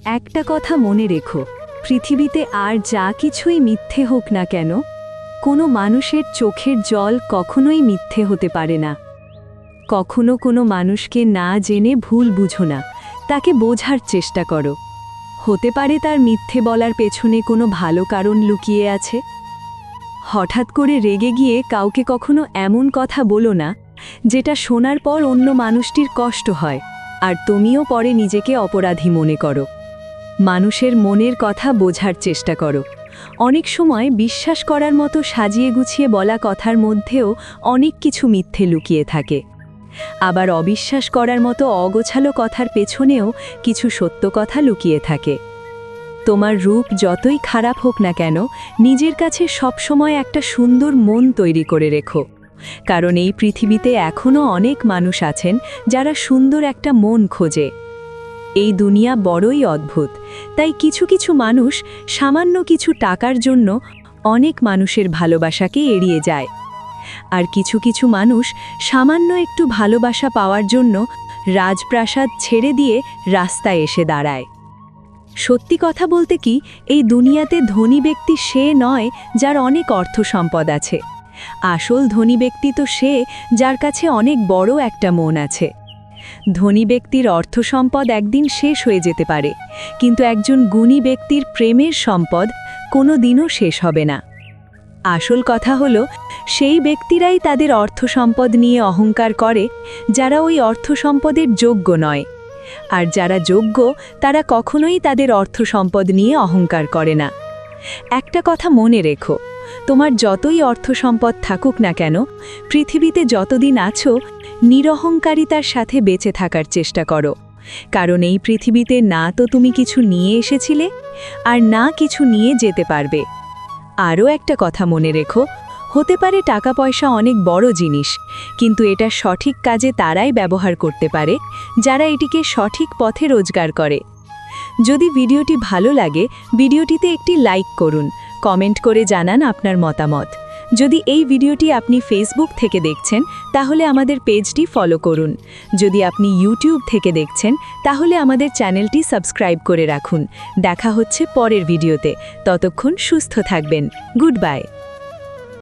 একটা কথা মনে রেখো, পৃথিবীতে আর যা কিছুই মিথ্যে হোক না কেন, কোনো মানুষের চোখের জল কখনোই মিথ্যে হতে পারে না। কখনো কোনো মানুষকে না জেনে ভুল বুঝো না, তাকে বোঝার চেষ্টা করো। হতে পারে তার মিথ্যে বলার পেছনে কোনো ভালো কারণ লুকিয়ে আছে। হঠাৎ করে রেগে গিয়ে কাউকে কখনো এমন কথা বলো না যেটা শোনার পর অন্য মানুষটির কষ্ট হয়, আর তুমিও পরে নিজেকে অপরাধী মনে করো। মানুষের মনের কথা বোঝার চেষ্টা করো। অনেক সময় বিশ্বাস করার মতো সাজিয়ে গুছিয়ে বলা কথার মধ্যেও অনেক কিছু মিথ্যে লুকিয়ে থাকে। আবার অবিশ্বাস করার মতো অগোছালো কথার পেছনেও কিছু সত্য কথা লুকিয়ে থাকে। তোমার রূপ যতই খারাপ হোক না কেন, নিজের কাছে সবসময় একটা সুন্দর মন তৈরি করে রেখো, কারণ এই পৃথিবীতে এখনও অনেক মানুষ আছেন যারা সুন্দর একটা মন খোঁজে। এই দুনিয়া বড়ই অদ্ভুত, তাই কিছু কিছু মানুষ সামান্য কিছু টাকার জন্য অনেক মানুষের ভালোবাসাকে এড়িয়ে যায়, আর কিছু কিছু মানুষ সামান্য একটু ভালোবাসা পাওয়ার জন্য রাজপ্রাসাদ ছেড়ে দিয়ে রাস্তায় এসে দাঁড়ায়। সত্যি কথা বলতে কি, এই দুনিয়াতে ধনী ব্যক্তি সে নয় যার অনেক অর্থ সম্পদ আছে। আসল ধনী ব্যক্তি তো সে যার কাছে অনেক বড় একটা মন আছে। ধনী ব্যক্তির অর্থ সম্পদ একদিন শেষ হয়ে যেতে পারে, কিন্তু একজন গুণী ব্যক্তির প্রেমের সম্পদ কোনো দিনও শেষ হবে না। আসল কথা হলো, সেই ব্যক্তিরাই তাদের অর্থ সম্পদ নিয়ে অহংকার করে যারা ওই অর্থ সম্পদের যোগ্য নয়, আর যারা যোগ্য তারা কখনোই তাদের অর্থ সম্পদ নিয়ে অহংকার করে না। একটা কথা মনে রেখো, তোমার যতই অর্থ সম্পদ থাকুক না কেন, পৃথিবীতে যতদিন আছো নিরহংকারিতার সাথে বেঁচে থাকার চেষ্টা করো, কারণ এই পৃথিবীতে না তো তুমি কিছু নিয়ে এসেছিলে, আর না কিছু নিয়ে যেতে পারবে। আরও একটা কথা মনে রেখো, হতে পারে টাকা পয়সা অনেক বড় জিনিস, কিন্তু এটা সঠিক কাজে তারাই ব্যবহার করতে পারে যারা এটিকে সঠিক পথে রোজগার করে। যদি ভিডিওটি ভালো লাগে, ভিডিওটিতে একটি লাইক করুন, কমেন্ট করে জানান আপনার মতামত। যদি এই ভিডিওটি আপনি ফেসবুক থেকে দেখছেন, তাহলে আমাদের পেজটি ফলো করুন। যদি আপনি ইউটিউব থেকে দেখছেন, তাহলে আমাদের চ্যানেলটি সাবস্ক্রাইব করে রাখুন। দেখা হচ্ছে পরের ভিডিওতে। ততক্ষণ সুস্থ থাকবেন। Good bye.